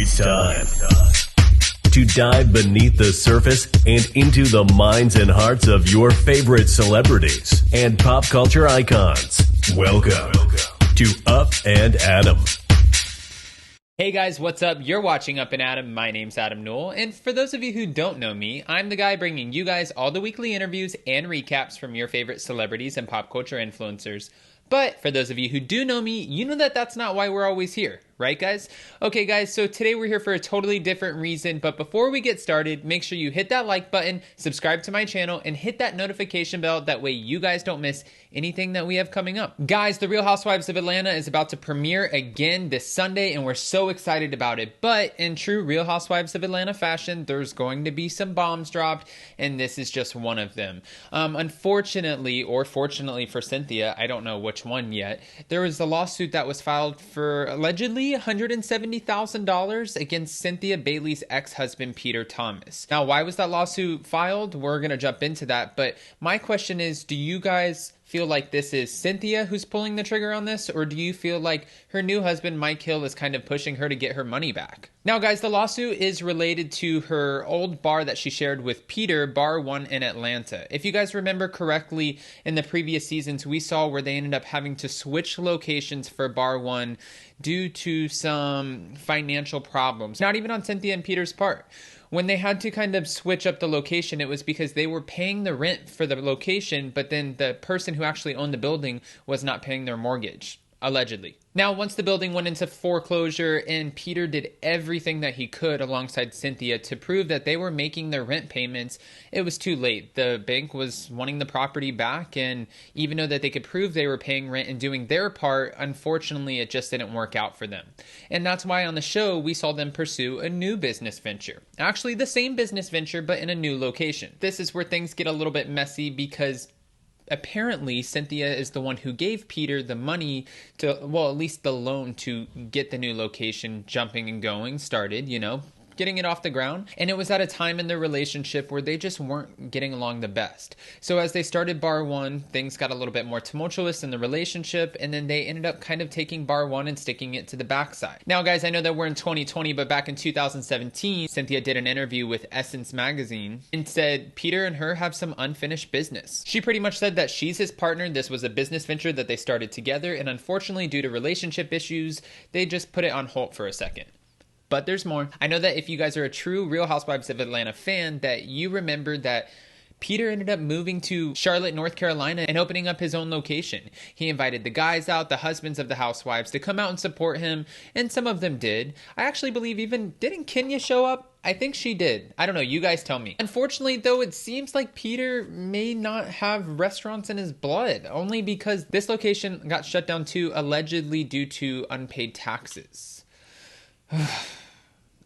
It's time to dive beneath the surface and into the minds and hearts of your favorite celebrities and pop culture icons. Welcome to Up and Adam. Hey guys, what's up? You're watching Up and Adam. My name's Adam Newell, and for those of you who don't know me, I'm the guy bringing you guys all the weekly interviews and recaps from your favorite celebrities and pop culture influencers. But for those of you who do know me, you know that that's not why we're always here, right guys? Okay guys, so today we're here for a totally different reason, but before we get started, make sure you hit that like button, subscribe to my channel, and hit that notification bell. That way you guys don't miss anything that we have coming up. Guys, The Real Housewives of Atlanta is about to premiere again this Sunday, and we're so excited about it. But in true Real Housewives of Atlanta fashion, there's going to be some bombs dropped, and this is just one of them. Unfortunately, or fortunately for Cynthia, I don't know which one yet, there was a lawsuit that was filed for allegedly $170,000 against Cynthia Bailey's ex-husband Peter Thomas. Now, why was that lawsuit filed? We're going to jump into that, but my question is, do you guys feel like this is Cynthia who's pulling the trigger on this, or do you feel like her new husband Mike Hill is kind of pushing her to get her money back? Now guys, the lawsuit is related to her old bar that she shared with Peter, Bar 1 in Atlanta. If you guys remember correctly, in the previous seasons we saw where they ended up having to switch locations for Bar 1 due to some financial problems, not even on Cynthia and Peter's part. When they had to kind of switch up the location, it was because they were paying the rent for the location, but then the person who actually owned the building was not paying their mortgage, allegedly. Now, once the building went into foreclosure and Peter did everything that he could alongside Cynthia to prove that they were making their rent payments, it was too late. The bank was wanting the property back, and even though that they could prove they were paying rent and doing their part, unfortunately, it just didn't work out for them. And that's why on the show, we saw them pursue a new business venture. Actually, the same business venture, but in a new location. This is where things get a little bit messy because apparently, Cynthia is the one who gave Peter the money to, well, at least the loan to get the new location jumping and going started, you know, getting it off the ground. And it was at a time in their relationship where they just weren't getting along the best. So as they started Bar 1, things got a little bit more tumultuous in the relationship, and then they ended up kind of taking Bar 1 and sticking it to the backside. Now guys, I know that we're in 2020, but back in 2017, Cynthia did an interview with Essence magazine and said Peter and her have some unfinished business. She pretty much said that she's his partner, this was a business venture that they started together, and unfortunately due to relationship issues, they just put it on hold for a second. But there's more. I know that if you guys are a true Real Housewives of Atlanta fan, that you remember that Peter ended up moving to Charlotte, North Carolina and opening up his own location. He invited the guys out, the husbands of the housewives, to come out and support him, and some of them did. I actually believe didn't Kenya show up? I think she did. I don't know, you guys tell me. Unfortunately though, it seems like Peter may not have restaurants in his blood, only because this location got shut down too, allegedly due to unpaid taxes.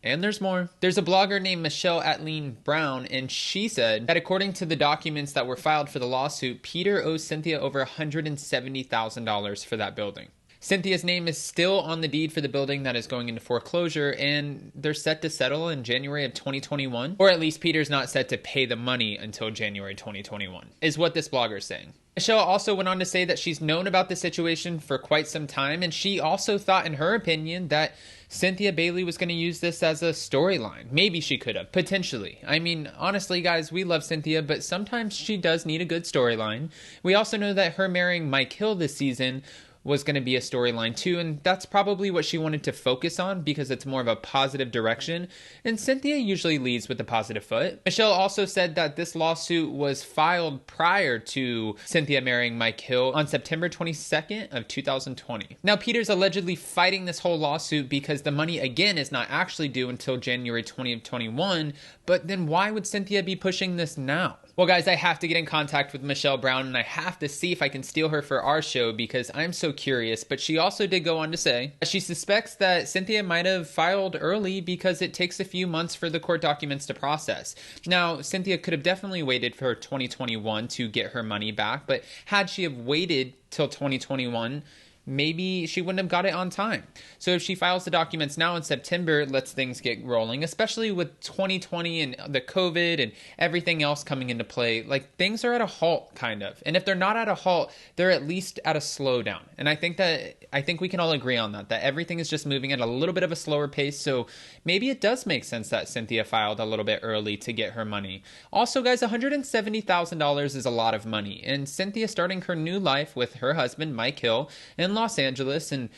And there's more. There's a blogger named Michelle Atleen Brown, and she said that according to the documents that were filed for the lawsuit, Peter owes Cynthia over $170,000 for that building. Cynthia's name is still on the deed for the building that is going into foreclosure, and they're set to settle in January of 2021. Or at least Peter's not set to pay the money until January 2021, is what this blogger is saying. Michelle also went on to say that she's known about the situation for quite some time, and she also thought, in her opinion, that Cynthia Bailey was going to use this as a storyline. Maybe she could have, potentially. I mean, honestly, guys, we love Cynthia, but sometimes she does need a good storyline. We also know that her marrying Mike Hill this season was going to be a storyline too, and that's probably what she wanted to focus on because it's more of a positive direction, and Cynthia usually leads with the positive foot. Michelle also said that this lawsuit was filed prior to Cynthia marrying Mike Hill on September 22nd of 2020. Now, Peter's allegedly fighting this whole lawsuit because the money, again, is not actually due until January 2021, but then why would Cynthia be pushing this now? Well, guys, I have to get in contact with Michelle Brown, and I have to see if I can steal her for our show because I'm so curious. But she also did go on to say she suspects that Cynthia might have filed early because it takes a few months for the court documents to process. Now, Cynthia could have definitely waited for 2021 to get her money back, but had she have waited till 2021, maybe she wouldn't have got it on time. So if she files the documents now in September, lets things get rolling, especially with 2020 and the COVID and everything else coming into play. Like, things are at a halt, kind of. And if they're not at a halt, they're at least at a slowdown. And I think we can all agree on that everything is just moving at a little bit of a slower pace. So maybe it does make sense that Cynthia filed a little bit early to get her money. Also, guys, $170,000 is a lot of money. And Cynthia starting her new life with her husband, Mike Hill, in Los Angeles. And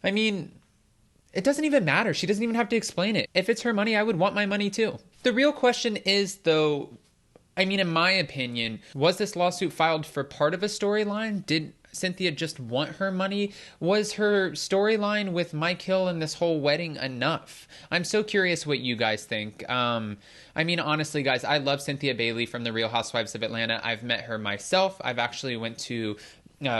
I mean, it doesn't even matter. She doesn't even have to explain it. If it's her money, I would want my money too. The real question is, though, I mean, in my opinion, was this lawsuit filed for part of a storyline? Did Cynthia just want her money? Was her storyline with Mike Hill and this whole wedding enough? I'm so curious what you guys think. I mean, honestly, guys, I love Cynthia Bailey from the Real Housewives of Atlanta. I've met her myself. I've actually went to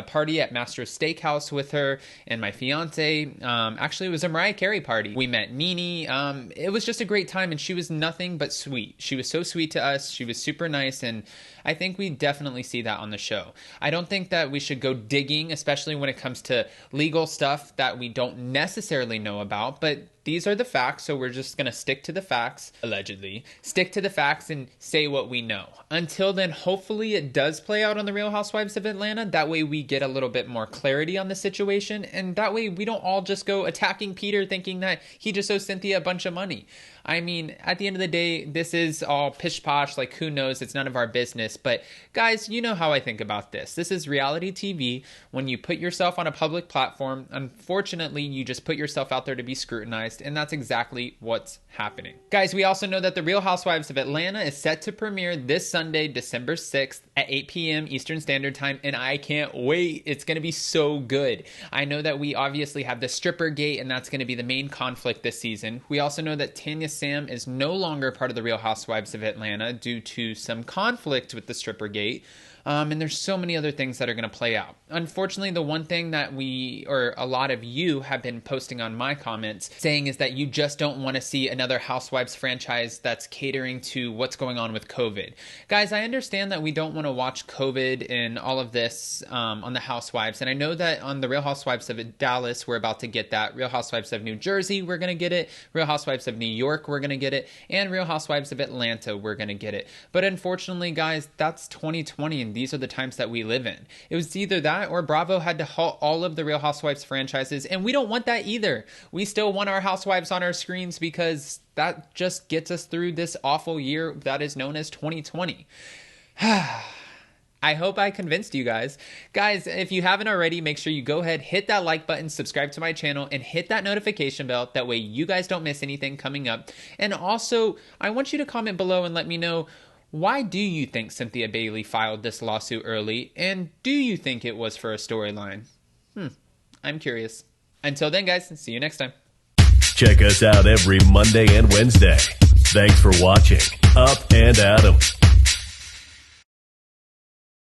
party at Mastro's Steakhouse with her and my fiance. Actually, it was a Mariah Carey party. We met Nene. It was just a great time, and she was nothing but sweet. She was so sweet to us. She was super nice, and I think we definitely see that on the show. I don't think that we should go digging, especially when it comes to legal stuff that we don't necessarily know about, but these are the facts, so we're just going to stick to the facts, allegedly. Stick to the facts and say what we know. Until then, hopefully it does play out on the Real Housewives of Atlanta. That way we get a little bit more clarity on the situation, and that way we don't all just go attacking Peter thinking that he just owes Cynthia a bunch of money. I mean, at the end of the day, this is all pish-posh, like who knows, it's none of our business. But guys, you know how I think about this. This is reality TV. When you put yourself on a public platform, unfortunately, you just put yourself out there to be scrutinized, and that's exactly what's happening. Guys, we also know that The Real Housewives of Atlanta is set to premiere this Sunday, December 6th at 8 p.m. Eastern Standard Time, and I can't wait. It's going to be so good. I know that we obviously have the stripper gate, and that's going to be the main conflict this season. We also know that Tanya Sam is no longer part of the Real Housewives of Atlanta due to some conflict with the stripper gate. And there's so many other things that are going to play out. Unfortunately, the one thing that a lot of you have been posting on my comments saying is that you just don't want to see another Housewives franchise that's catering to what's going on with COVID. Guys, I understand that we don't want to watch COVID and all of this on the Housewives. And I know that on the Real Housewives of Dallas, we're about to get that. Real Housewives of New Jersey, we're going to get it. Real Housewives of New York, we're going to get it. And Real Housewives of Atlanta, we're going to get it. But unfortunately, guys, that's 2020 and these are the times that we live in. It was either that or Bravo had to halt all of the Real Housewives franchises, and we don't want that either. We still want our housewives on our screens because that just gets us through this awful year that is known as 2020. I hope I convinced you guys. Guys, if you haven't already, make sure you go ahead, hit that like button, subscribe to my channel, and hit that notification bell. That way you guys don't miss anything coming up. And also, I want you to comment below and let me know, why do you think Cynthia Bailey filed this lawsuit early? And do you think it was for a storyline? I'm curious. Until then, guys, see you next time. Check us out every Monday and Wednesday. Thanks for watching Up and Adam.